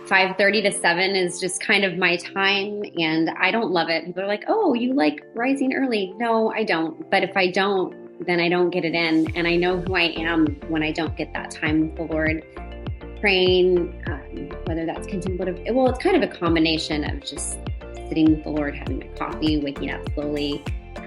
5:30 to 7 is just kind of my time, and I don't love it. People are like, "Oh, you like rising early?" No, I don't. But if I don't, then I don't get it in, and I know who I am when I don't get that time with the Lord. Praying, whether that's contemplative, well, it's kind of a combination of just sitting with the Lord, having my coffee, waking up slowly,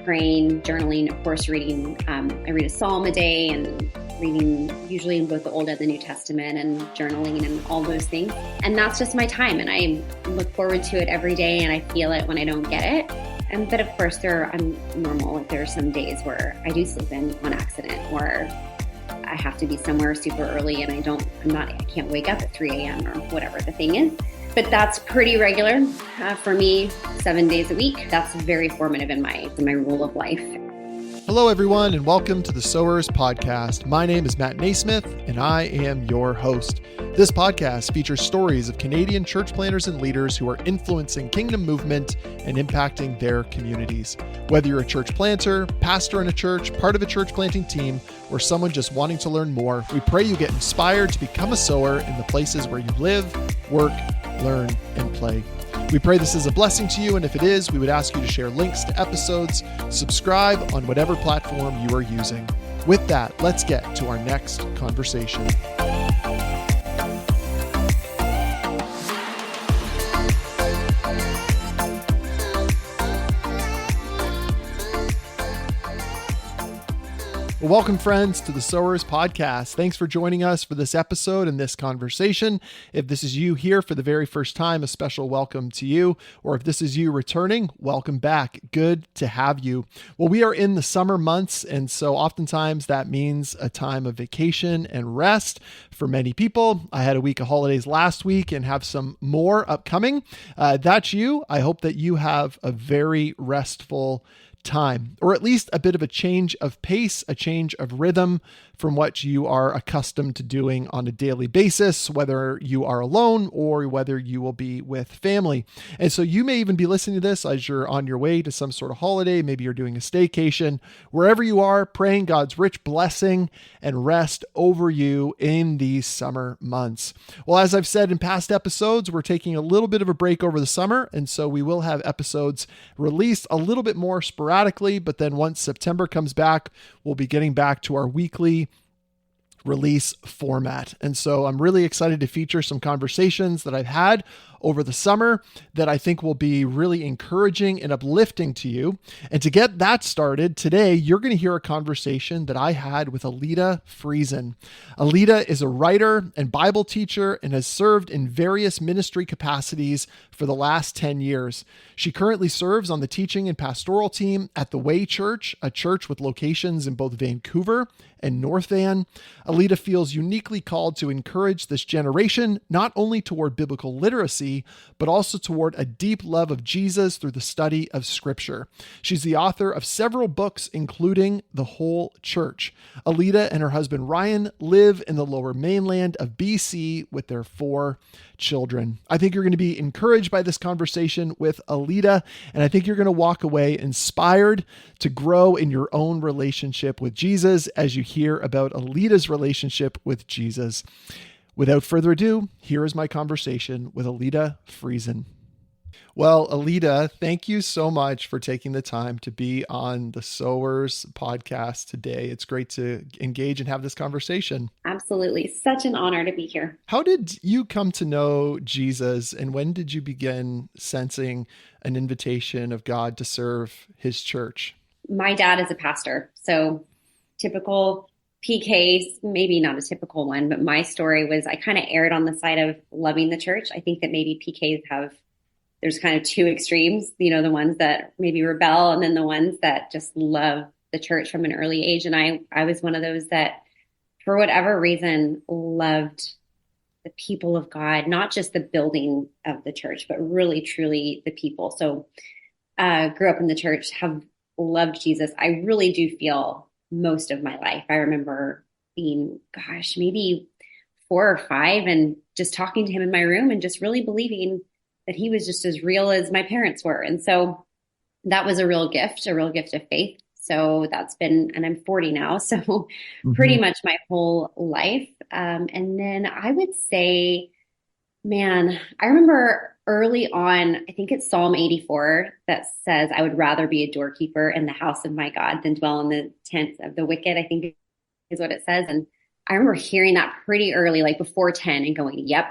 praying, journaling, of course, reading. I read a psalm a day and reading usually in both the Old and the New Testament, and journaling and all those things. And that's just my time. And I look forward to it every day, and I feel it when I don't get it. But of course, I'm normal. Like, there are some days where I do sleep in on accident, or I have to be somewhere super early and I can't wake up at 3 a.m. or whatever the thing is. But that's pretty regular for me, 7 days a week. That's very formative in my rule of life. Hello, everyone, and welcome to the Sowers Podcast. My name is Matt Naismith, and I am your host. This podcast features stories of Canadian church planters and leaders who are influencing kingdom movement and impacting their communities. Whether you're a church planter, pastor in a church, part of a church planting team, or someone just wanting to learn more, we pray you get inspired to become a sower in the places where you live, work, learn, and play. We pray this is a blessing to you, and if it is, we would ask you to share links to episodes, subscribe on whatever platform you are using. With that, let's get to our next conversation. Welcome, friends, to the Sowers Podcast. Thanks for joining us for this episode and this conversation. If this is you here for the very first time, a special welcome to you. Or if this is you returning, welcome back. Good to have you. Well, we are in the summer months, and so oftentimes that means a time of vacation and rest for many people. I had a week of holidays last week and have some more upcoming. That's you. I hope that you have a very restful time, or at least a bit of a change of pace, a change of rhythm from what you are accustomed to doing on a daily basis, whether you are alone or whether you will be with family. And so you may even be listening to this as you're on your way to some sort of holiday. Maybe you're doing a staycation. Wherever you are, praying God's rich blessing and rest over you in these summer months. Well, as I've said in past episodes, we're taking a little bit of a break over the summer, and so we will have episodes released a little bit more sporadically, but then once September comes back, we'll be getting back to our weekly release format. And so I'm really excited to feature some conversations that I've had over the summer that I think will be really encouraging and uplifting to you. And to get that started, today you're going to hear a conversation that I had with Elita Friesen. Elita is a writer and Bible teacher and has served in various ministry capacities for the last 10 years. She currently serves on the teaching and pastoral team at the Way Church, a church with locations in both Vancouver and North Van. Elita feels uniquely called to encourage this generation, not only toward biblical literacy, but also toward a deep love of Jesus through the study of Scripture. She's the author of several books, including The Whole Church. Elita and her husband Ryan live in the lower mainland of BC with their 4 children. I think you're going to be encouraged by this conversation with Elita, and I think you're going to walk away inspired to grow in your own relationship with Jesus as you hear about Elita's relationship with Jesus. Without further ado, here is my conversation with Elita Friesen. Well, Elita, thank you so much for taking the time to be on the Sowers Podcast today. It's great to engage and have this conversation. Absolutely. Such an honor to be here. How did you come to know Jesus, and when did you begin sensing an invitation of God to serve his church? My dad is a pastor, so typical PKs, maybe not a typical one, but my story was I kind of erred on the side of loving the church. I think that maybe there's kind of 2 extremes, the ones that maybe rebel and then the ones that just love the church from an early age. And I was one of those that, for whatever reason, loved the people of God, not just the building of the church, but really, truly the people. So grew up in the church, have loved Jesus. I really do feel most of my life. I remember being, maybe 4 or 5 and just talking to him in my room and just really believing that he was just as real as my parents were. And so that was a real gift of faith. So that's been, and I'm 40 now, so pretty much my whole life. And then I would say Man, I remember early on, I think it's Psalm 84 that says, I would rather be a doorkeeper in the house of my God than dwell in the tents of the wicked, I think is what it says. And I remember hearing that pretty early, like before 10 and going, yep,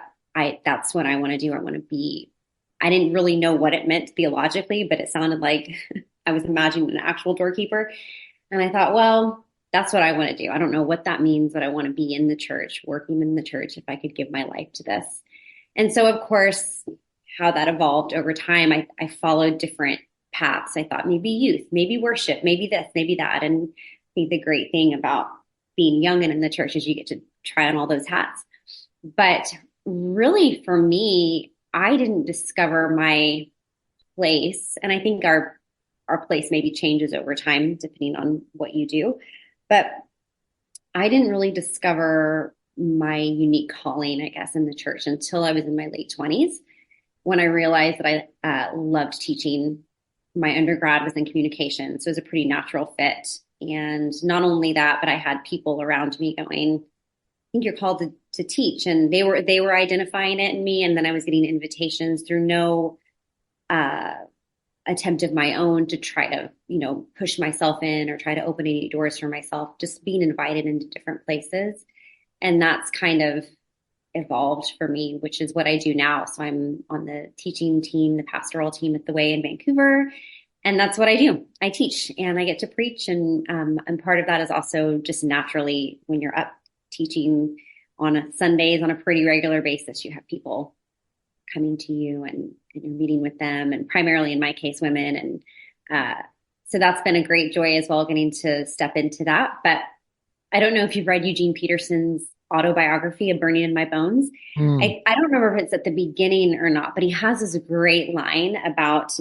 that's what I want to do. I want to be. I didn't really know what it meant theologically, but it sounded like I was imagining an actual doorkeeper. And I thought, well, that's what I want to do. I don't know what that means, but I want to be in the church, working in the church if I could give my life to this. And so, of course, how that evolved over time, I followed different paths. I thought maybe youth, maybe worship, maybe this, maybe that. And I think the great thing about being young and in the church is you get to try on all those hats. But really, for me, I didn't discover my place. And I think our place maybe changes over time, depending on what you do. But I didn't really discover my unique calling, I guess, in the church until I was in my late 20s when I realized that I loved teaching. My undergrad was in communication, so it was a pretty natural fit. And not only that, but I had people around me going, I think you're called to teach. And they were identifying it in me. And then I was getting invitations through no attempt of my own to try to, push myself in or try to open any doors for myself, just being invited into different places. And that's kind of evolved for me, which is what I do now. So I'm on the teaching team, the pastoral team at the Way in Vancouver. And that's what I do. I teach and I get to preach. And part of that is also just naturally when you're up teaching on Sundays on a pretty regular basis, you have people coming to you and you're meeting with them, and primarily in my case, women. And so that's been a great joy as well, getting to step into that. But I don't know if you've read Eugene Peterson's autobiography of Burning in My Bones. I don't remember if it's at the beginning or not, but he has this great line about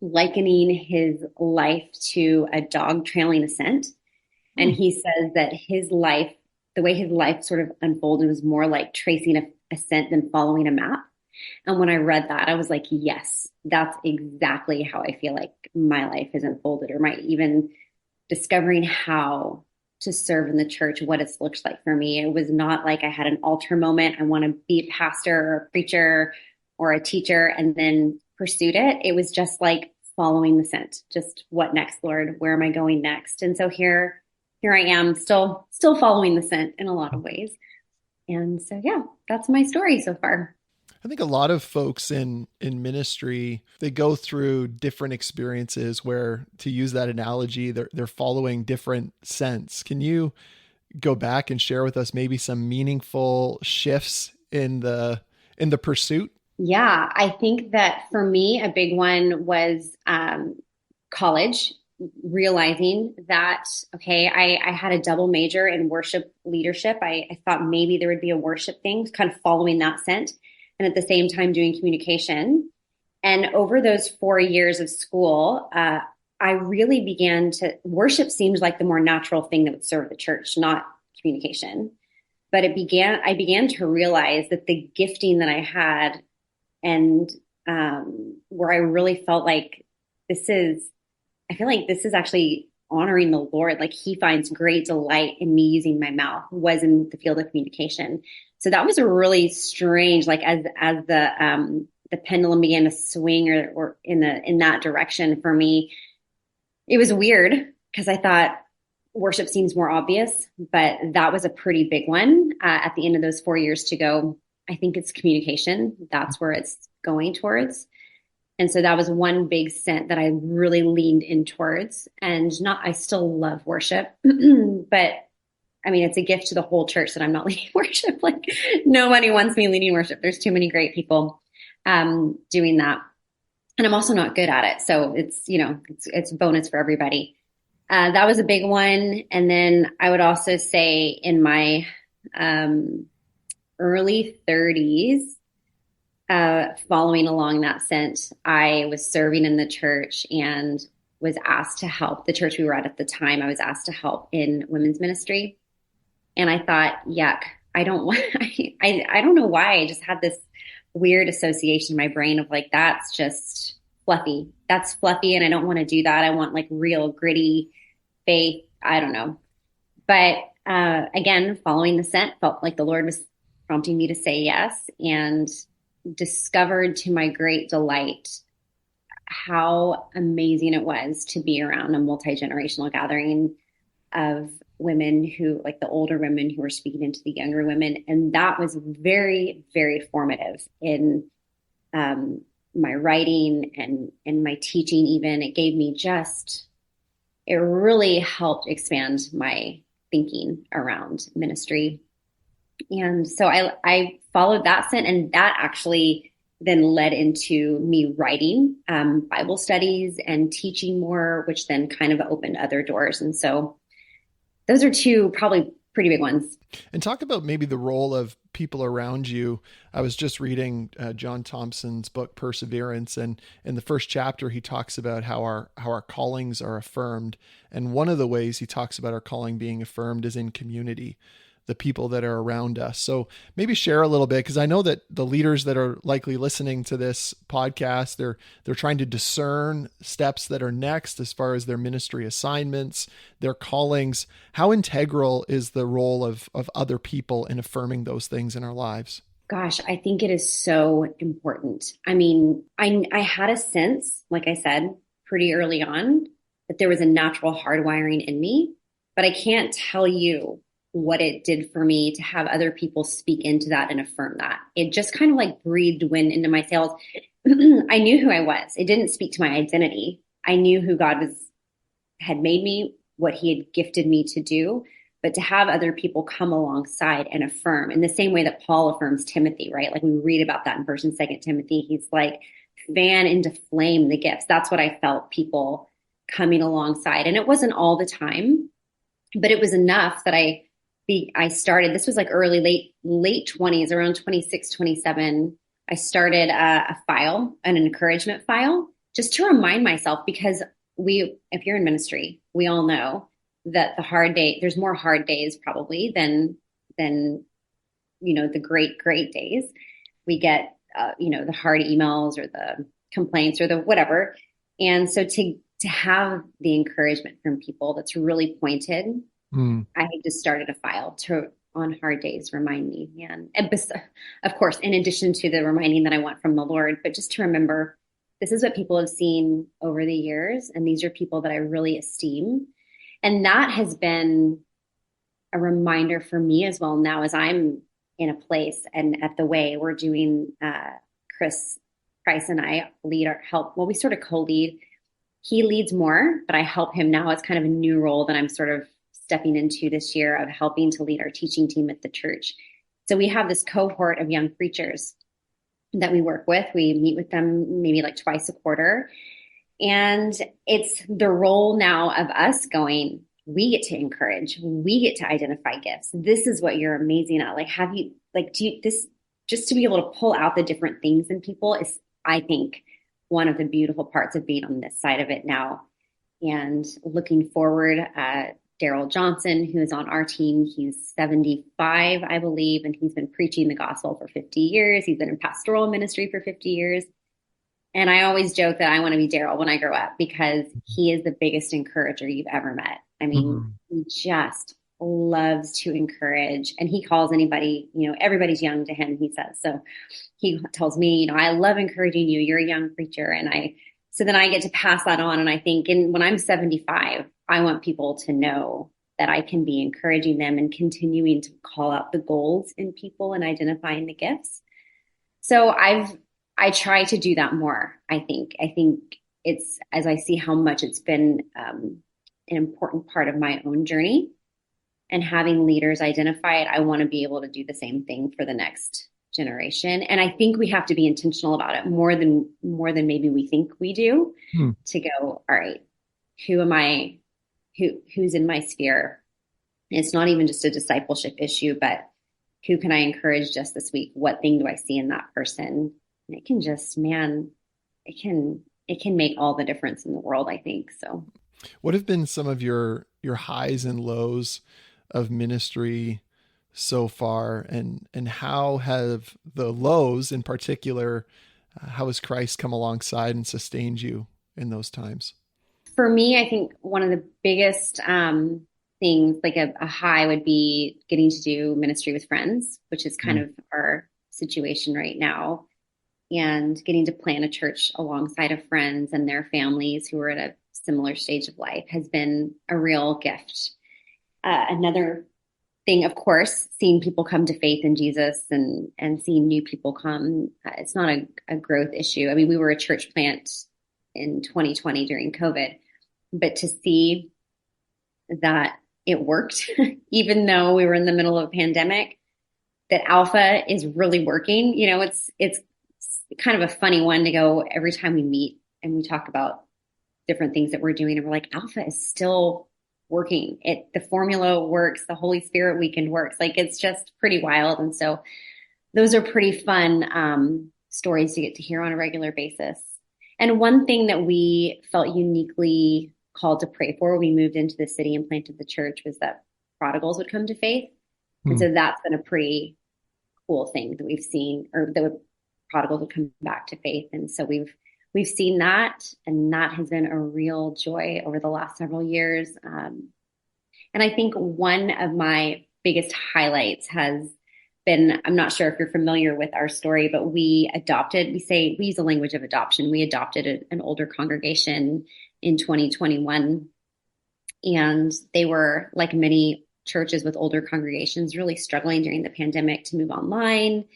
likening his life to a dog trailing a scent. And he says that his life, the way his life sort of unfolded, was more like tracing a scent than following a map. And when I read that, I was like, yes, that's exactly how I feel like my life has unfolded, or my even discovering how to serve in the church, what it's looked like for me. It was not like I had an altar moment. I want to be a pastor or a preacher or a teacher and then pursued it. It was just like following the scent. Just what next, Lord? Where am I going next? And so here I am, still following the scent in a lot of ways. And so, yeah, that's my story so far. I think a lot of folks in ministry, they go through different experiences where, to use that analogy, they're following different scents. Can you go back and share with us maybe some meaningful shifts in the pursuit? Yeah, I think that for me, a big one was college, realizing that, okay, I had a double major in worship leadership. I thought maybe there would be a worship thing, kind of following that scent, and at the same time doing communication. And over those 4 years of school, I really began to, worship seemed like the more natural thing that would serve the church, not communication. But I began to realize that the gifting that I had, and where I really felt like I feel like this is actually honoring the Lord. Like he finds great delight in me using my mouth, was in the field of communication. So that was a really strange, like as the pendulum began to swing or in that direction for me, it was weird because I thought worship seems more obvious, but that was a pretty big one at the end of those 4 years to go. I think it's communication. That's where it's going towards. And so that was one big scent that I really leaned in towards. And I still love worship, but I mean, it's a gift to the whole church that I'm not leading worship. Like nobody wants me leading worship. There's too many great people doing that. And I'm also not good at it. So it's a bonus for everybody. That was a big one. And then I would also say in my early 30s, following along that scent, I was serving in the church and was asked to help the church we were at the time. I was asked to help in women's ministry. And I thought, yuck, I don't know why. I just had this weird association in my brain of like, that's just fluffy. That's fluffy. And I don't want to do that. I want like real gritty faith. I don't know. But again, following the scent, felt like the Lord was prompting me to say yes, and discovered to my great delight how amazing it was to be around a multi-generational gathering of women who, like the older women who were speaking into the younger women. And that was very, very formative in my writing and my teaching even. It gave me it really helped expand my thinking around ministry. And so I followed that scent, and that actually then led into me writing Bible studies and teaching more, which then kind of opened other doors. And so those are two probably pretty big ones. And talk about maybe the role of people around you. I was just reading John Thompson's book Perseverance, and in the first chapter he talks about how our callings are affirmed, and one of the ways he talks about our calling being affirmed is in community, the people that are around us. So maybe share a little bit, because I know that the leaders that are likely listening to this podcast, they're trying to discern steps that are next as far as their ministry assignments, their callings. How integral is the role of other people in affirming those things in our lives? Gosh, I think it is so important. I mean, I had a sense, like I said, pretty early on, that there was a natural hardwiring in me, but I can't tell you what it did for me to have other people speak into that and affirm that. It just kind of like breathed wind into my sails. I knew who I was. It didn't speak to my identity. I knew who God had made me, what he had gifted me to do, but to have other people come alongside and affirm in the same way that Paul affirms Timothy, right? Like we read about that in 1st and 2nd Timothy. He's like, fan into flame the gifts. That's what I felt, people coming alongside. And it wasn't all the time, but it was enough that I started, this was like late 20s, around 26, 27. I started a file, an encouragement file, just to remind myself, because if you're in ministry, we all know that there's more hard days probably than, the great days. We get, the hard emails or the complaints or the whatever. And so to have the encouragement from people that's really pointed, I had just started a file on hard days, remind me. And of course, in addition to the reminding that I want from the Lord, but just to remember, this is what people have seen over the years. And these are people that I really esteem. And that has been a reminder for me as well. Now, as I'm in a place and at the way we're doing, Chris Price and I we sort of co-lead. He leads more, but I help him now. It's kind of a new role that I'm sort of stepping into this year, of helping to lead our teaching team at the church. So we have this cohort of young preachers that we work with. We meet with them maybe like twice a quarter. And it's the role now of us going, we get to encourage, we get to identify gifts. This is what you're amazing at. Just to be able to pull out the different things in people is, I think, one of the beautiful parts of being on this side of it now. And looking forward, Daryl Johnson, who is on our team, he's 75, I believe, and he's been preaching the gospel for 50 years. He's been in pastoral ministry for 50 years. And I always joke that I want to be Daryl when I grow up, because he is the biggest encourager you've ever met. I mean, he just loves to encourage, and he calls anybody, everybody's young to him, he says. So he tells me, I love encouraging you. You're a young preacher. So then I get to pass that on. And I think when I'm 75, I want people to know that I can be encouraging them and continuing to call out the goals in people and identifying the gifts. So I try to do that more. I think it's, as I see how much it's been an important part of my own journey, and having leaders identify it, I want to be able to do the same thing for the next generation. And I think we have to be intentional about it more than maybe we think we do, to go, all right, who am I? Who's in my sphere? It's not even just a discipleship issue, but who can I encourage just this week? What thing do I see in that person? And it can just, it can make all the difference in the world, I think. So what have been some of your highs and lows of ministry so far, and how have the lows in particular, how has Christ come alongside and sustained you in those times? For me, I think one of the biggest things, like a high would be getting to do ministry with friends, which is kind Mm. of our situation right now, and getting to plan a church alongside of friends and their families who are at a similar stage of life has been a real gift. Another thing, of course, seeing people come to faith in Jesus and seeing new people come. It's not a growth issue. I mean, we were a church plant in 2020 during COVID, but to see that it worked, even though we were in the middle of a pandemic, that Alpha is really working. It's kind of a funny one to go every time we meet and we talk about different things that we're doing, and we're like, Alpha is still working. The formula works, the Holy Spirit weekend works. Like, it's just pretty wild. And so those are pretty fun stories to get to hear on a regular basis. And one thing that we felt uniquely called to pray for when we moved into the city and planted the church was that prodigals would come to faith. And Mm. so that's been a pretty cool thing that we've seen, or the prodigals would come back to faith. And so we've seen that, and that has been a real joy over the last several years. And I think one of my biggest highlights has been, I'm not sure if you're familiar with our story, but we use the language of adoption. We adopted an older congregation in 2021, and they were, like many churches with older congregations, really struggling during the pandemic to move online.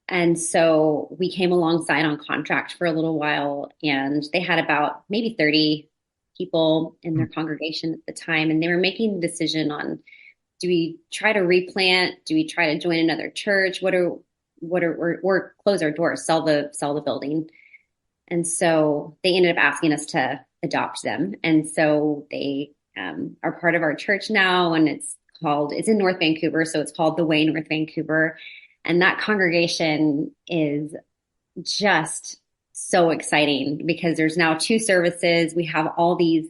And so we came alongside on contract for a little while, and they had about maybe 30 people in their congregation at the time. And they were making the decision on, do we try to replant? Do we try to join another church? Or close our doors, sell the building? And so they ended up asking us to adopt them. And so they are part of our church now, and it's in North Vancouver. So it's called the Way North Vancouver. And that congregation is just so exciting because there's now 2 services. We have all these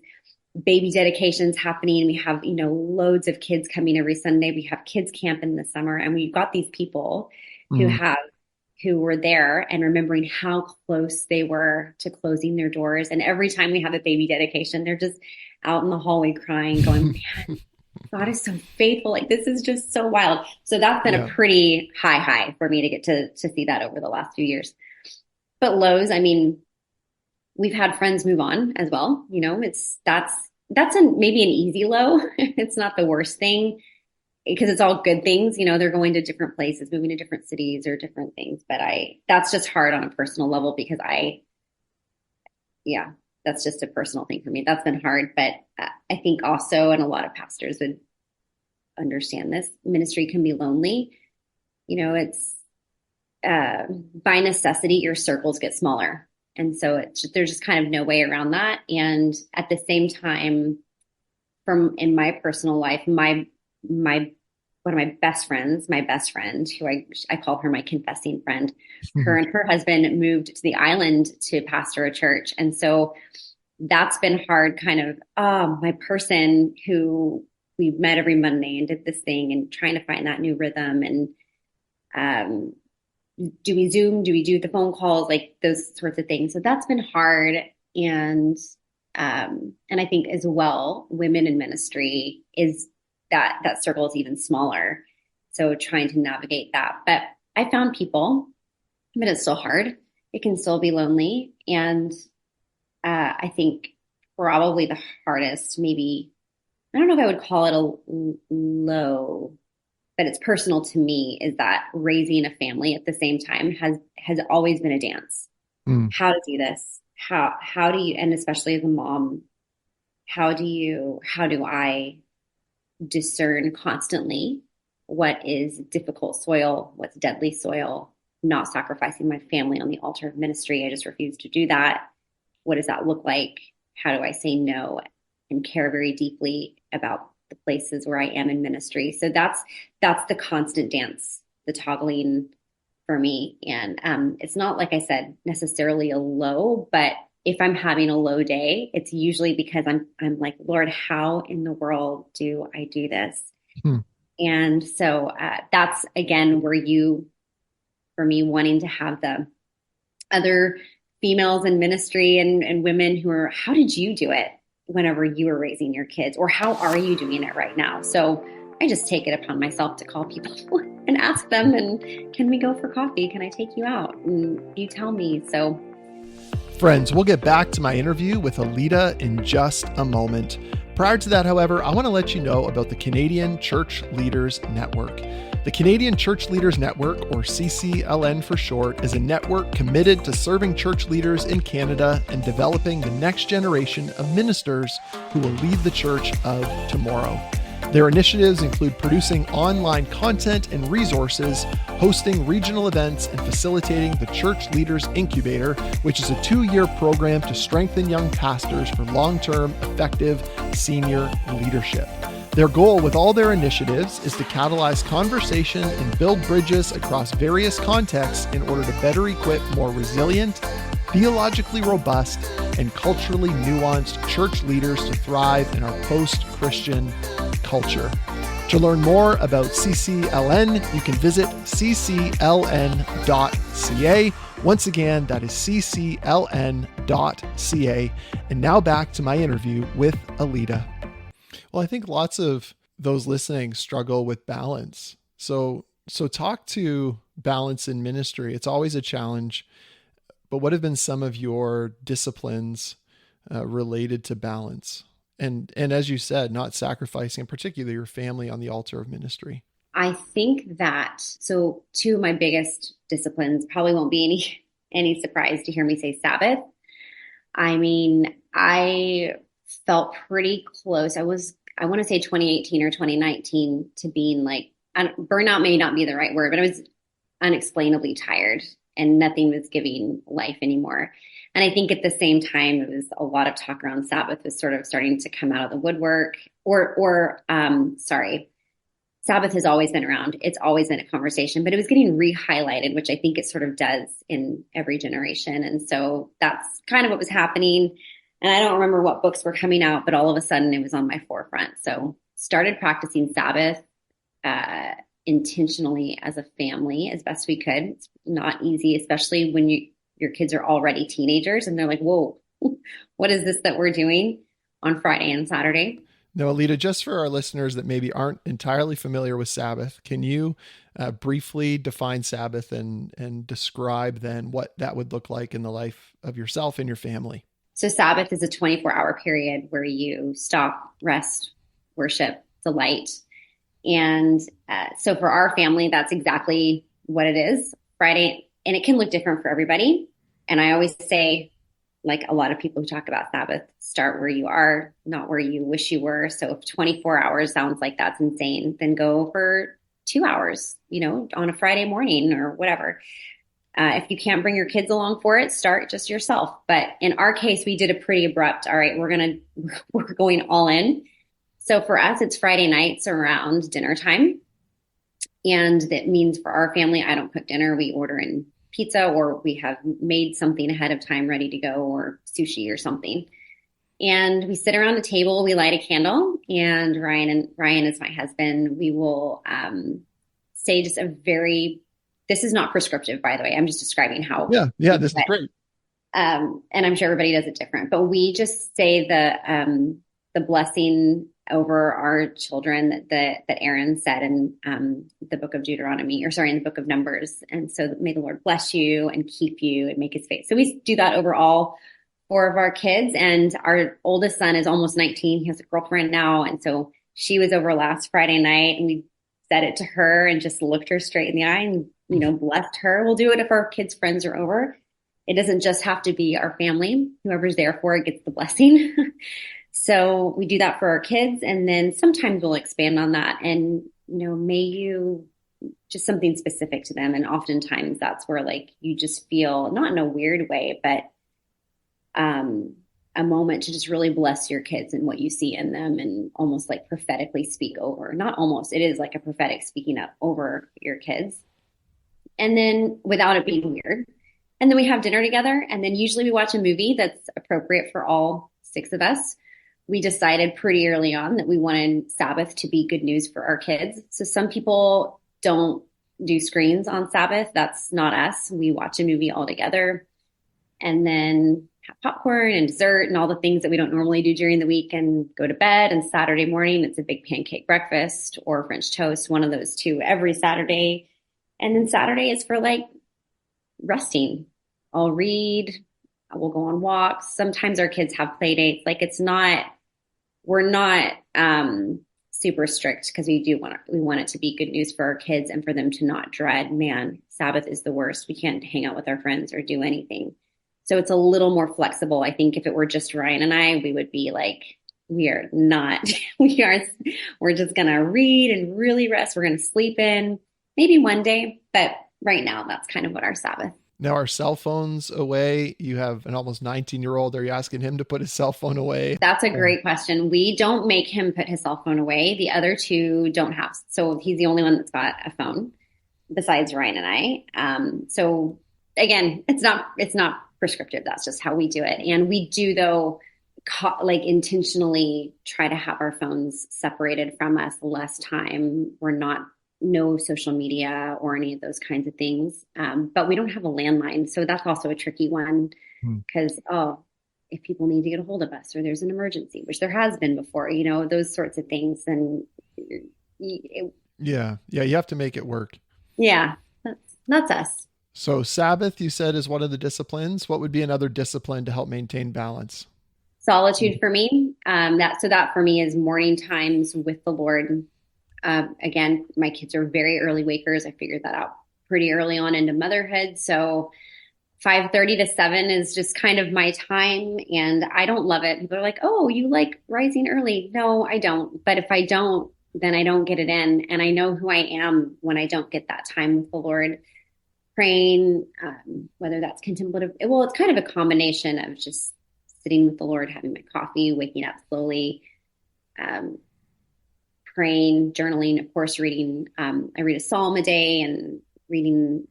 baby dedications happening. We have, loads of kids coming every Sunday. We have kids camp in the summer, and we've got these people Mm. who were there and remembering how close they were to closing their doors. And every time we have a baby dedication, they're just out in the hallway crying, going, man, God is so faithful. Like, this is just so wild. So that's been a Yeah. pretty high for me to get to see that over the last few years. But lows, I mean, we've had friends move on as well. That's maybe an easy low. It's not the worst thing because it's all good things. They're going to different places, moving to different cities or different things. But that's just hard on a personal level because yeah, that's just a personal thing for me. That's been hard. But I think also, and a lot of pastors would understand this, ministry can be lonely. It's by necessity, your circles get smaller. And so there's just kind of no way around that. And at the same time, in my personal life, my one of my best friends, my best friend, who I call her my confessing friend, her and her husband moved to the island to pastor a church. And so that's been hard, kind of, my person who we met every Monday and did this thing and trying to find that new rhythm. And do we Zoom? Do we do the phone calls? Like those sorts of things. So that's been hard. And I think as well, women in ministry is that circle is even smaller. So trying to navigate that. But I found people, but it's still hard. It can still be lonely. And I think probably the hardest, maybe, I don't know if I would call it a low, but it's personal to me, is that raising a family at the same time has always been a dance. Mm. How to do this? How do you, and especially as a mom, how do I discern constantly what is difficult soil, what's deadly soil, not sacrificing my family on the altar of ministry? I just refuse to do that. What does that look like? How do I say no and care very deeply about the places where I am in ministry? So that's the constant dance, the toggling for me. And it's not, like I said, necessarily a low, but if I'm having a low day, it's usually because I'm like, Lord, how in the world do I do this? Hmm. And so that's, again, for me, wanting to have the other females in ministry and women who are, how did you do it? whenever you were raising your kids, or how are you doing it right now? So I just take it upon myself to call people and ask them, and can we go for coffee? Can I take you out? And you tell me. So friends, we'll get back to my interview with Elita in just a moment. Prior to that, however, I want to let you know about the Canadian Church Leaders Network. The Canadian Church Leaders Network, or CCLN for short, is a network committed to serving church leaders in Canada and developing the next generation of ministers who will lead the church of tomorrow. Their initiatives include producing online content and resources, hosting regional events, and facilitating the Church Leaders Incubator, which is a 2-year program to strengthen young pastors for long-term, effective senior leadership. Their goal with all their initiatives is to catalyze conversation and build bridges across various contexts in order to better equip more resilient, theologically robust, and culturally nuanced church leaders to thrive in our post-Christian culture. To learn more about CCLN, you can visit ccln.ca. Once again, that is ccln.ca. And now back to my interview with Elita. Well, I think lots of those listening struggle with balance. So talk to balance in ministry. It's always a challenge. But what have been some of your disciplines related to balance? And as you said, not sacrificing, particularly your family, on the altar of ministry. I think that, so two of my biggest disciplines, probably won't be any surprise to hear me say Sabbath. I mean, I felt pretty close. I want to say 2018 or 2019 to being like, burnout may not be the right word, but I was unexplainably tired and nothing was giving life anymore. And I think at the same time, it was a lot of talk around Sabbath was sort of starting to come out of the woodwork, Sabbath has always been around. It's always been a conversation, but it was getting re-highlighted, which I think it sort of does in every generation. And so that's kind of what was happening. And I don't remember what books were coming out, but all of a sudden it was on my forefront. So started practicing Sabbath intentionally as a family as best we could. It's not easy, especially when your kids are already teenagers and they're like, whoa, what is this that we're doing on Friday and Saturday? No, Elita, just for our listeners that maybe aren't entirely familiar with Sabbath, can you briefly define Sabbath and describe then what that would look like in the life of yourself and your family? So Sabbath is a 24-hour period where you stop, rest, worship, delight. And so for our family, that's exactly what it is. Friday, and it can look different for everybody. And I always say, like a lot of people who talk about Sabbath, start where you are, not where you wish you were. So if 24 hours sounds like that's insane, then go for 2 hours, on a Friday morning or whatever. If you can't bring your kids along for it, start just yourself. But in our case, we did a pretty abrupt, all right, we're going all in. So for us, it's Friday nights around dinner time. And that means for our family, I don't cook dinner. We order in pizza, or we have made something ahead of time ready to go, or sushi or something. And we sit around the table, we light a candle, and Ryan is my husband. We will say just this is not prescriptive, by the way. I'm just describing how. Yeah, this is great. And I'm sure everybody does it different, but we just say the blessing over our children that Aaron said in the book of Deuteronomy, in the book of Numbers. And so may the Lord bless you and keep you and make his face. So we do that over all 4 of our kids. And our oldest son is almost 19. He has a girlfriend now. And so she was over last Friday night, and we said it to her and just looked her straight in the eye and, blessed her. We'll do it if our kids' friends are over. It doesn't just have to be our family. Whoever's there for it gets the blessing. So we do that for our kids, and then sometimes we'll expand on that and, may you just something specific to them. And oftentimes that's where you just feel, not in a weird way, but a moment to just really bless your kids and what you see in them, and almost like prophetically speak over, not almost, it is like a prophetic speaking up over your kids. And then without it being weird. And then we have dinner together, and then usually we watch a movie that's appropriate for all 6 of us. We decided pretty early on that we wanted Sabbath to be good news for our kids. So some people don't do screens on Sabbath. That's not us. We watch a movie all together. And then have popcorn and dessert and all the things that we don't normally do during the week and go to bed. And Saturday morning, it's a big pancake breakfast or French toast, one of those two every Saturday. And then Saturday is for like resting. I'll read, we'll go on walks. Sometimes our kids have play dates. Like we're not super strict because we want it to be good news for our kids and for them to not dread, man, Sabbath is the worst. We can't hang out with our friends or do anything. So it's a little more flexible. I think if it were just Ryan and I, we would be like, we are not, we're just going to read and really rest. We're going to sleep in maybe one day, but right now that's kind of what our Sabbath. Now, are cell phones away? You have an almost 19-year-old. Are you asking him to put his cell phone away? That's a great question. We don't make him put his cell phone away. The other two don't have. So he's the only one that's got a phone besides Ryan and I. So again, it's not prescriptive. That's just how we do it. And we do though, like intentionally try to have our phones separated from us less time. We're not no social media or any of those kinds of things. But we don't have a landline. So that's also a tricky one because, if people need to get a hold of us or there's an emergency, which there has been before, those sorts of things. And yeah, you have to make it work. Yeah, that's us. So Sabbath, you said, is one of the disciplines. What would be another discipline to help maintain balance? Solitude for me. That for me is morning times with the Lord. Again, my kids are very early wakers. I figured that out pretty early on into motherhood. So 5:30 to 7 is just kind of my time, and I don't love it. People are like, "Oh, you like rising early?" No, I don't. But if I don't, then I don't get it in, and I know who I am when I don't get that time with the Lord. Praying, whether that's contemplative. Well, it's kind of a combination of just sitting with the Lord, having my coffee, waking up slowly, praying, journaling, of course, reading. I read a psalm a day and reading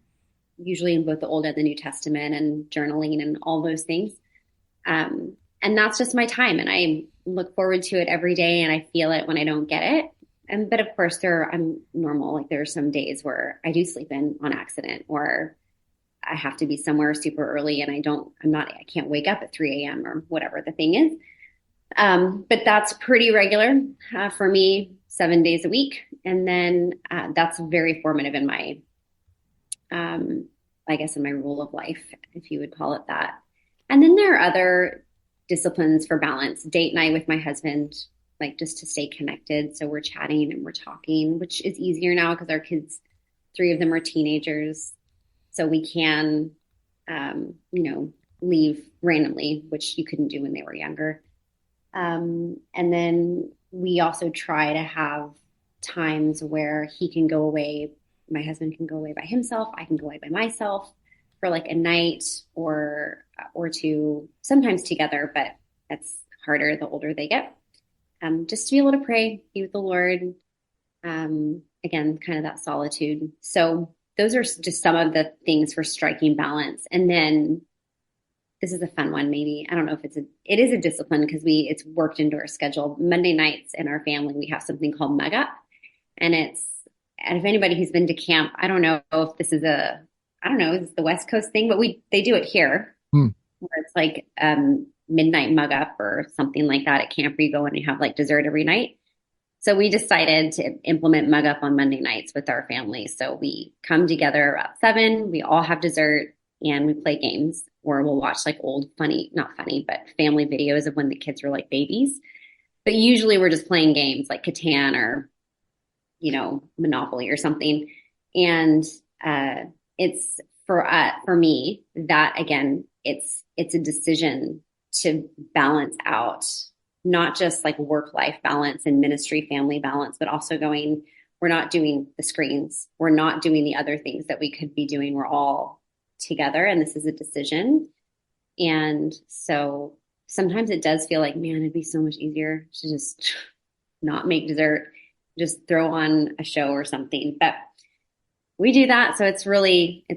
usually in both the Old and the New Testament and journaling and all those things. And that's just my time. And I look forward to it every day and I feel it when I don't get it. But of course I'm normal. Like there are some days where I do sleep in on accident or I have to be somewhere super early and I can't wake up at 3 a.m. or whatever the thing is. But that's pretty regular for me, 7 days a week. And then that's very formative in my, I guess in my rule of life, if you would call it that. And then there are other disciplines for balance. Date night with my husband, like just to stay connected. So we're chatting and we're talking, which is easier now because our kids, 3 of them are teenagers. So we can, leave randomly, which you couldn't do when they were younger. And then we also try to have times where he can go away. My husband can go away by himself. I can go away by myself for like a night or two, sometimes together, but that's harder the older they get. Just to be able to pray, be with the Lord. Again, kind of that solitude. So those are just some of the things for striking balance. And then this is a fun one, maybe. I don't know if it is a discipline because it's worked into our schedule. Monday nights in our family, we have something called Mug Up. And if anybody who's been to camp, I don't know if this is is the West Coast thing, but they do it here. Where it's like midnight Mug Up or something like that at camp where you go and you have like dessert every night. So we decided to implement Mug Up on Monday nights with our family. So we come together about 7, we all have dessert and we play games or we'll watch like old not funny, but family videos of when the kids were like babies. But usually we're just playing games like Catan or, Monopoly or something. And it's for me that again, it's a decision to balance out not just like work-life balance and ministry family balance, but also we're not doing the screens. We're not doing the other things that we could be doing. We're all together and this is a decision. And so sometimes it does feel like, man, it'd be so much easier to just not make dessert, just throw on a show or something. But we do that. So it's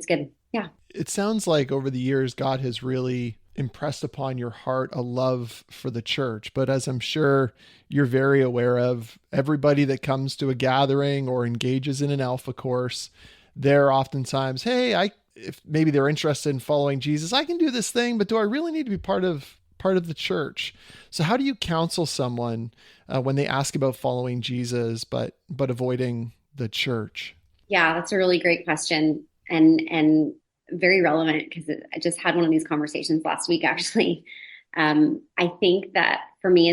good. Yeah. It sounds like over the years, God has really impressed upon your heart a love for the church. But as I'm sure you're very aware of, everybody that comes to a gathering or engages in an Alpha course, they're oftentimes, hey, if maybe they're interested in following Jesus, I can do this thing, but do I really need to be part of the church? So how do you counsel someone when they ask about following Jesus, but avoiding the church? Yeah, that's a really great question, and very relevant because I just had one of these conversations last week actually. I think that for me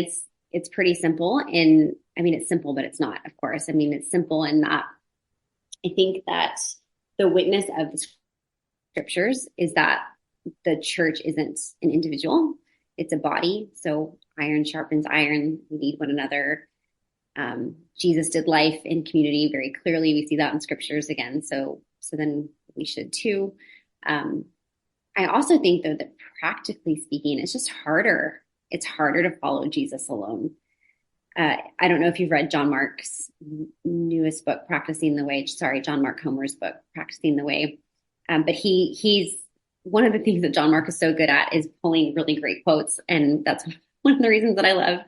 it's pretty simple in I mean it's simple, but it's not, of course. I mean it's simple in that I think that the witness of the scriptures is that the church isn't an individual, it's a body. So iron sharpens iron. We need one another. Jesus did life in community very clearly. We see that in scriptures again. So then we should too. Um, I also think though that practically speaking, it's just harder. It's harder to follow Jesus alone. I don't know if you've read John Mark's newest book, Practicing the Way. Sorry, John Mark Comer's book, Practicing the Way. But he's one of the things that John Mark is so good at is pulling really great quotes, and that's one of the reasons that I love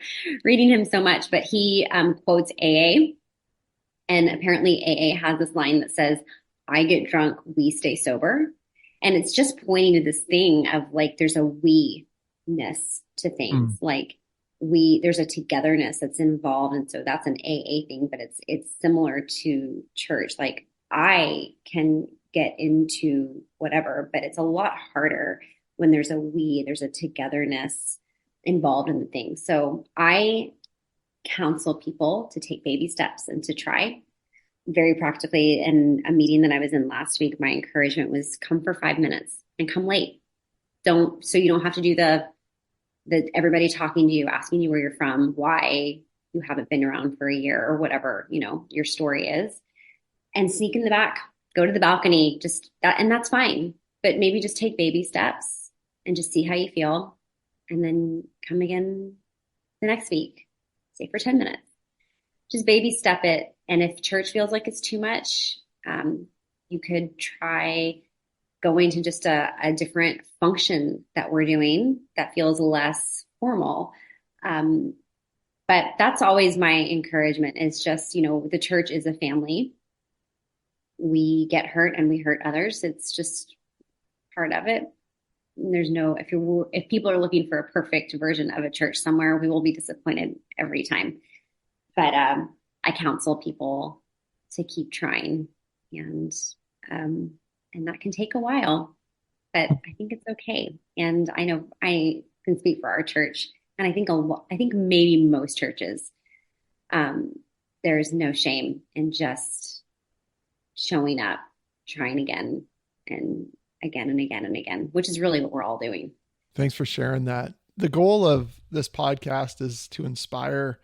reading him so much. But he quotes AA, and apparently AA has this line that says, "I get drunk, we stay sober," and it's just pointing to this thing of like there's a we-ness to things, like there's a togetherness that's involved, and so that's an AA thing, but it's similar to church. Like I can get into whatever, but it's a lot harder when there's a togetherness involved in the thing. So I counsel people to take baby steps and to try very practically. In a meeting that I was in last week, my encouragement was come for 5 minutes and come late. So you don't have to do the everybody talking to you, asking you where you're from, why you haven't been around for a year or whatever, your story is, and sneak in the back, go to the balcony, just that, and that's fine. But maybe just take baby steps and just see how you feel. And then come again the next week, say for 10 minutes, just baby step it. And if church feels like it's too much, you could try going to just a different function that we're doing that feels less formal. But that's always my encouragement is just, the church is a family. We get hurt and we hurt others. It's just part of it. There's no, if people are looking for a perfect version of a church somewhere, we will be disappointed every time. But I counsel people to keep trying, and that can take a while, but I think it's okay. And I know I can speak for our church, and I think maybe most churches, there's no shame in just showing up, trying again and again and again and again, which is really what we're all doing. Thanks for sharing that. The goal of this podcast is to inspire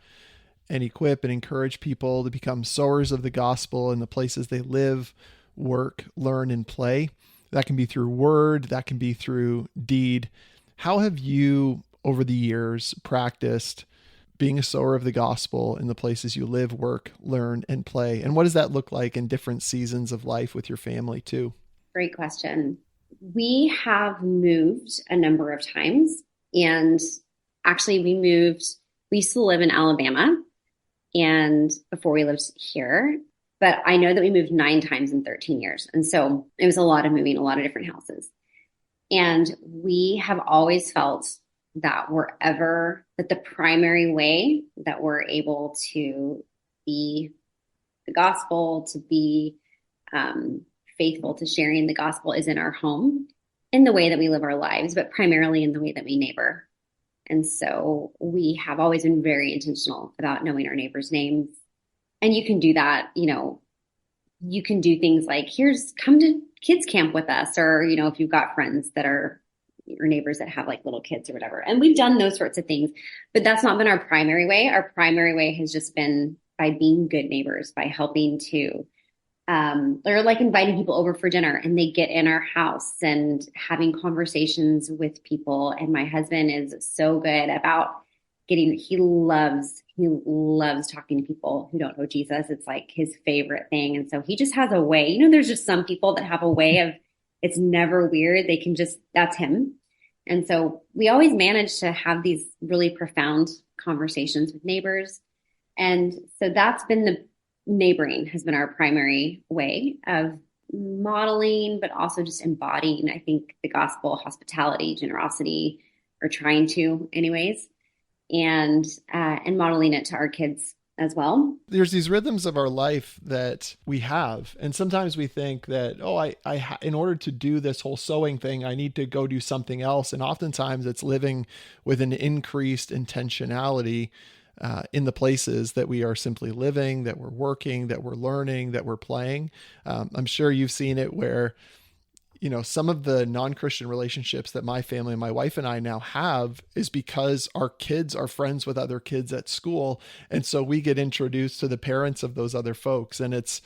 and equip and encourage people to become sowers of the gospel in the places they live, work, learn, and play. That can be through word, that can be through deed. How have you, over the years, practiced being a sower of the gospel in the places you live, work, learn, and play? And what does that look like in different seasons of life with your family too? Great question. We have moved a number of times, and actually we used to live in Alabama and before we lived here, but I know that we moved 9 times in 13 years. And so it was a lot of moving, a lot of different houses. And we have always felt that the primary way that we're able to be the gospel, to be faithful to sharing the gospel is in our home, in the way that we live our lives, but primarily in the way that we neighbor. And so we have always been very intentional about knowing our neighbors' names. And you can do that, you can do things like, come to kids camp with us, or, if you've got friends that are your neighbors that have like little kids or whatever. And we've done those sorts of things, but that's not been our primary way. Our primary way has just been by being good neighbors, by helping to, or like inviting people over for dinner and they get in our house and having conversations with people. And my husband is so good about he loves talking to people who don't know Jesus. It's like his favorite thing. And so he just has a way, there's just some people that have a way of, it's never weird. They can that's him. And so we always manage to have these really profound conversations with neighbors. And so that's been neighboring has been our primary way of modeling, but also just embodying, I think, the gospel, hospitality, generosity, or trying to anyways, and modeling it to our kids as well. There's these rhythms of our life that we have, and sometimes we think that, oh, in order to do this whole sewing thing, I need to go do something else, and oftentimes it's living with an increased intentionality in the places that we are simply living, that we're working, that we're learning, that we're playing. I'm sure you've seen it where, some of the non-Christian relationships that my family and my wife and I now have is because our kids are friends with other kids at school. And so we get introduced to the parents of those other folks. And it's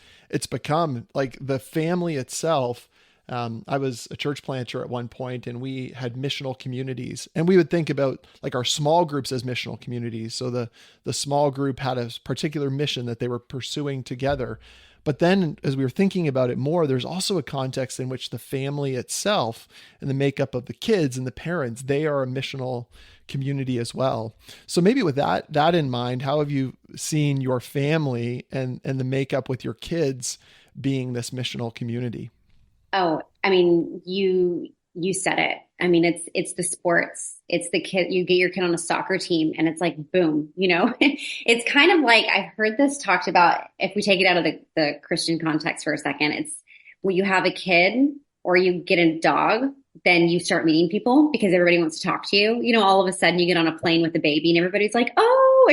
become like the family itself. I was a church planter at one point, and we had missional communities, and we would think about like our small groups as missional communities. So the small group had a particular mission that they were pursuing together. But then as we were thinking about it more, there's also a context in which the family itself and the makeup of the kids and the parents, they are a missional community as well. So maybe with that in mind, how have you seen your family and the makeup with your kids being this missional community? Oh, I mean, you said it. I mean, it's the sports. It's the kid. You get your kid on a soccer team, and it's like boom. It's kind of like I've heard this talked about. If we take it out of the Christian context for a second, it's when you have a kid or you get a dog, then you start meeting people because everybody wants to talk to you. All of a sudden you get on a plane with a baby, and everybody's like, oh,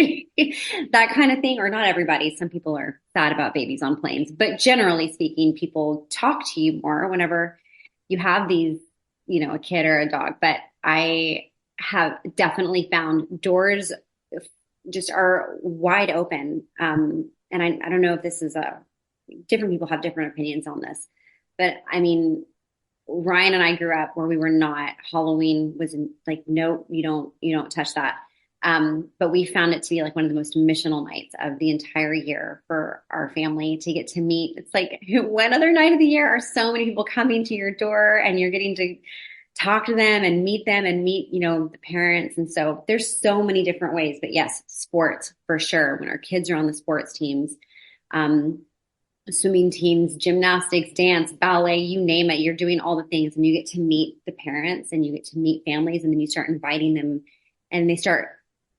that kind of thing. Or not everybody. Some people are sad about babies on planes, but generally speaking, people talk to you more whenever you have these, a kid or a dog. But I have definitely found doors just are wide open. And I don't know if this is different people have different opinions on this, but I mean, Ryan and I grew up where we were not, Halloween was like, no, you don't touch that. But we found it to be like one of the most missional nights of the entire year for our family to get to meet. It's like, what other night of the year are so many people coming to your door and you're getting to talk to them and meet the parents. And so there's so many different ways, but yes, sports for sure. When our kids are on the sports teams, swimming teams, gymnastics, dance, ballet, you name it, you're doing all the things, and you get to meet the parents and you get to meet families, and then you start inviting them, and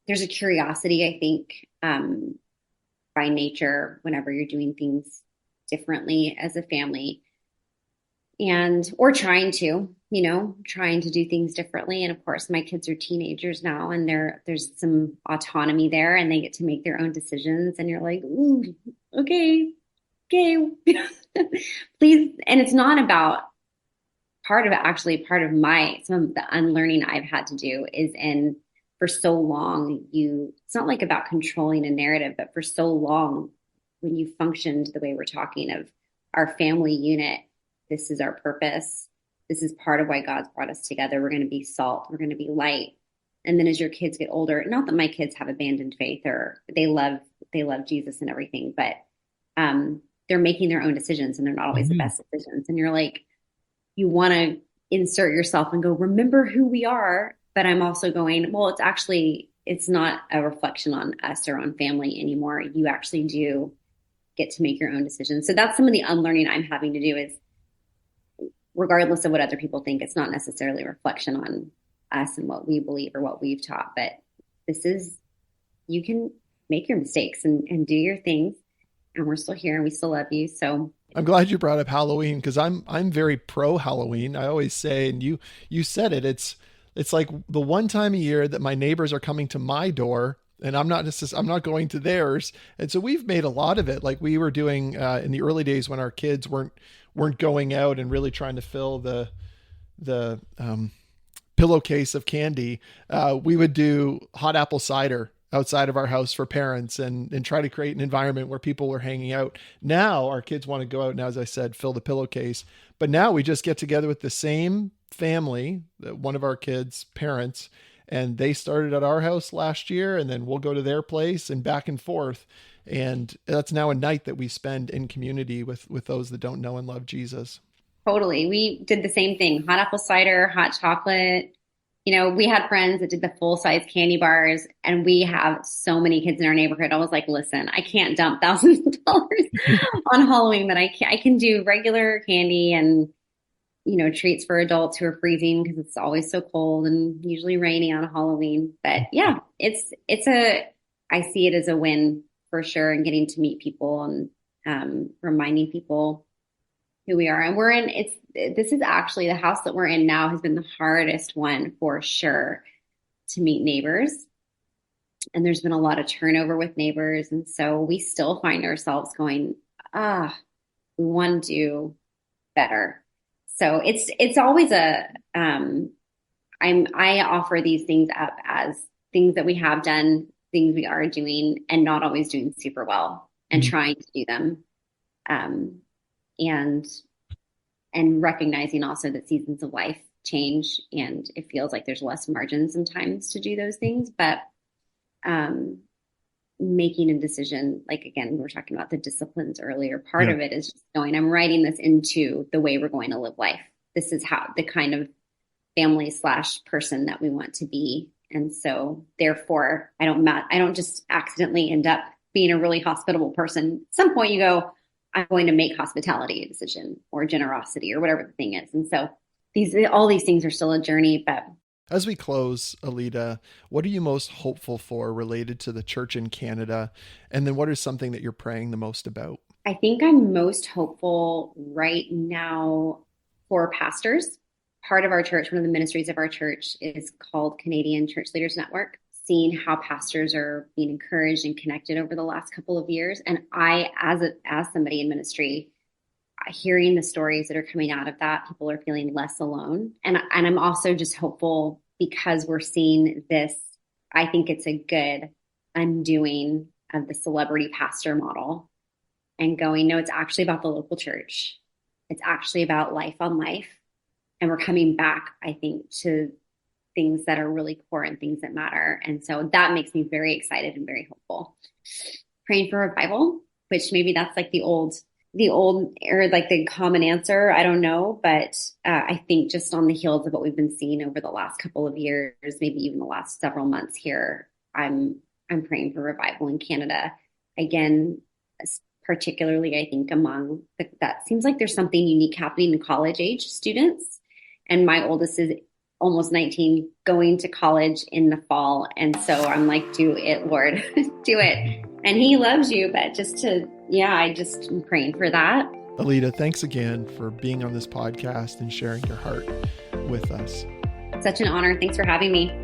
there's a curiosity, I think, by nature, whenever you're doing things differently as a family, or trying to do things differently. And of course, my kids are teenagers now, and there's some autonomy there, and they get to make their own decisions, and you're like, ooh, okay, please. And it's not about part of some of the unlearning I've had to do is for so long, it's not like about controlling a narrative, but for so long, when you functioned the way we're talking of our family unit, this is our purpose. This is part of why God's brought us together. We're going to be salt. We're going to be light. And then as your kids get older, not that my kids have abandoned faith or they love Jesus and everything, but they're making their own decisions, and they're not always the best decisions. And you're like, you want to insert yourself and go, remember who we are. But I'm also going, well, it's not a reflection on us or on family anymore. You actually do get to make your own decisions. So that's some of the unlearning I'm having to do is, regardless of what other people think, it's not necessarily a reflection on us and what we believe or what we've taught, but you can make your mistakes and do your things, and we're still here and we still love you. So I'm glad you brought up Halloween, because I'm very pro Halloween. I always say, and you said it, it's like the one time a year that my neighbors are coming to my door, and I'm not going to theirs. And so we've made a lot of it. Like we were doing in the early days when our kids weren't going out and really trying to fill the pillowcase of candy. We would do hot apple cider outside of our house for parents and try to create an environment where people were hanging out. Now our kids want to go out and, as I said, fill the pillowcase. But now we just get together with the same family, one of our kids' parents, and they started at our house last year, and then we'll go to their place and back and forth. And that's now a night that we spend in community with those that don't know and love Jesus. totally. We did the same thing. Hot apple cider, hot chocolate, We had friends that did the full size candy bars, and we have so many kids in our neighborhood. I was like, listen, I can't dump thousands of dollars on Halloween, but I can do regular candy and, treats for adults who are freezing because it's always so cold and usually rainy on Halloween. But yeah, I see it as a win for sure, and getting to meet people and reminding people who we are. And this is actually the house that we're in now has been the hardest one for sure to meet neighbors. And there's been a lot of turnover with neighbors. And so we still find ourselves going, we want to do better. So it's always I offer these things up as things that we have done, things we are doing, and not always doing super well, and trying to do them. And recognizing also that seasons of life change, and it feels like there's less margin sometimes to do those things, but making a decision, like, again, we were talking about the disciplines earlier. Part of it is just going, I'm writing this into the way we're going to live life. This is how the kind of family / person that we want to be. And so therefore I don't just accidentally end up being a really hospitable person. At some point you go, I'm going to make hospitality a decision, or generosity, or whatever the thing is. And so all these things are still a journey. But as we close, Elita, what are you most hopeful for related to the church in Canada? And then what is something that you're praying the most about? I think I'm most hopeful right now for pastors. Part of our church, one of the ministries of our church, is called Canadian Church Leaders Network. Seeing how pastors are being encouraged and connected over the last couple of years. And I, as somebody in ministry, hearing the stories that are coming out of that, people are feeling less alone. And I'm also just hopeful because we're seeing this. I think it's a good undoing of the celebrity pastor model and going, no, it's actually about the local church. It's actually about life on life. And we're coming back, I think, to things that are really core and things that matter. And so that makes me very excited and very hopeful. Praying for revival, which maybe that's like the old or like the common answer. I don't know. But I think just on the heels of what we've been seeing over the last couple of years, maybe even the last several months here, I'm praying for revival in Canada. Again, particularly, I think that seems like there's something unique happening in college age students. And my oldest is almost 19, going to college in the fall. And so I'm like, do it, Lord, do it. And he loves you, but I just am praying for that. Elita, thanks again for being on this podcast and sharing your heart with us. Such an honor. Thanks for having me.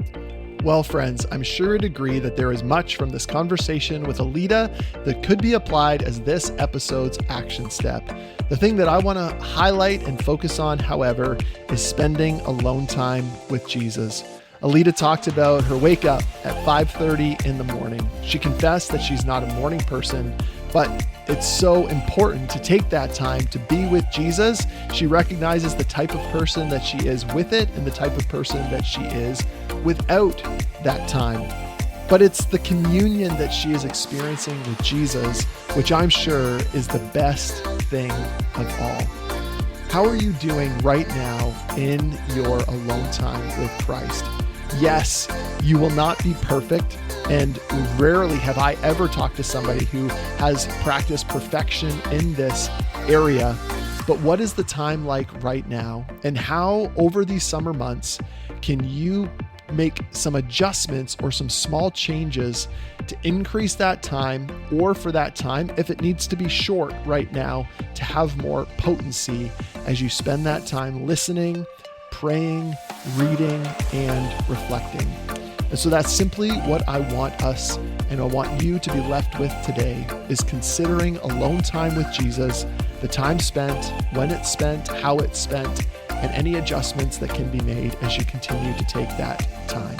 Well, friends, I'm sure you'd agree that there is much from this conversation with Elita that could be applied as this episode's action step. The thing that I want to highlight and focus on, however, is spending alone time with Jesus. Elita talked about her wake up at 5:30 in the morning. She confessed that she's not a morning person, but it's so important to take that time to be with Jesus. She recognizes the type of person that she is with it and the type of person that she is without that time. But it's the communion that she is experiencing with Jesus, which I'm sure is the best thing of all. How are you doing right now in your alone time with Christ? Yes, you will not be perfect, and rarely have I ever talked to somebody who has practiced perfection in this area. But what is the time like right now? And how, over these summer months, can you make some adjustments or some small changes to increase that time, or for that time, if it needs to be short right now, to have more potency as you spend that time listening, praying, reading, and reflecting. And so that's simply what I want us and I want you to be left with today, is considering alone time with Jesus, the time spent, when it's spent, how it's spent, and any adjustments that can be made as you continue to take that time.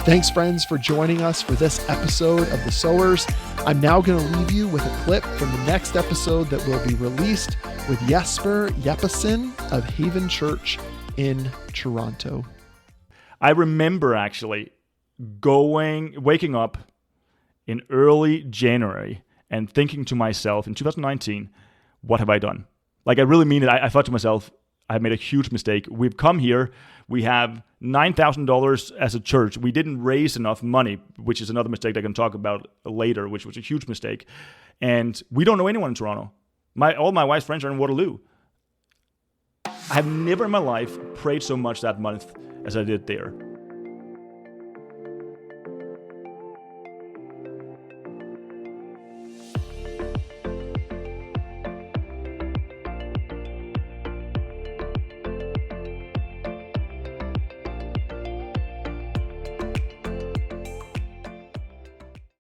Thanks, friends, for joining us for this episode of The Sowers. I'm now going to leave you with a clip from the next episode that will be released with Jesper Jeppesen of Haven Church in Toronto. I remember actually waking up in early January and thinking to myself in 2019, what have I done? Like, I really mean it. I thought to myself, I made a huge mistake. We've come here. We have $9,000 as a church. We didn't raise enough money, which is another mistake I can talk about later, which was a huge mistake. And we don't know anyone in Toronto. All my wife's friends are in Waterloo. I have never in my life prayed so much that month as I did there.